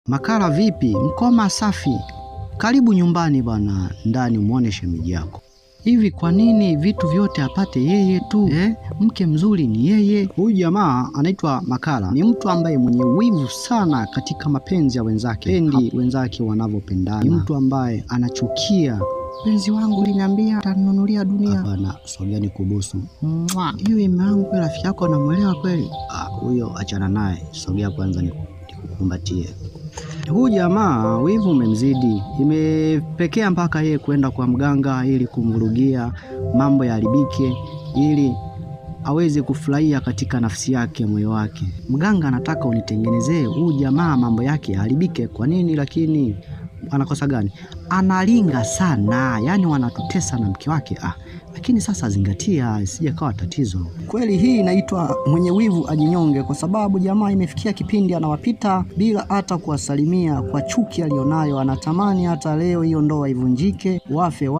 Makala vipi? Mkoma safi. Karibu nyumbani bwana, ndani muone shemeji yako. Hivi kwa nini vitu vyote apate yeye tu? Mke mzuri ni yeye. Huyu jamaa anaitwa Makala. Ni mtu ambaye mwenye wivu sana katika mapenzi ya wenzake. Pendi wenzake wanavyopendana. Ni mtu ambaye anachukia. Penzi wangu liniambia atanunulia dunia. Hapana, sogea nikubusu. Hiyo imeangu rafiki yako anamuelewa kweli? Huyo achana naye. Sogea kwanza nikukumbatie. Huyu jamaa wivu umemzidi. Imepekea mpaka yeye kwenda kwa mganga ili kumvurugia mambo yaharibike, ili aweze kufurahia katika nafsi yake, moyo wake. Mganga anataka unitengenezee huyu jamaa mambo yake yaharibike. Kwa nini? Lakini anakosa gani? Analinga sana, yani wanatutesa na mke wake. Lakini sasa zingatia isije kawa tatizo. Kweli hii inaitwa mwenye wivu ajinyonge, kwa sababu jamaa imefikia kipindi anawapita bila hata kuwasalimia kwa chuki alionayo. Anatamani hata leo hiyo ndoa ivunjike, wafe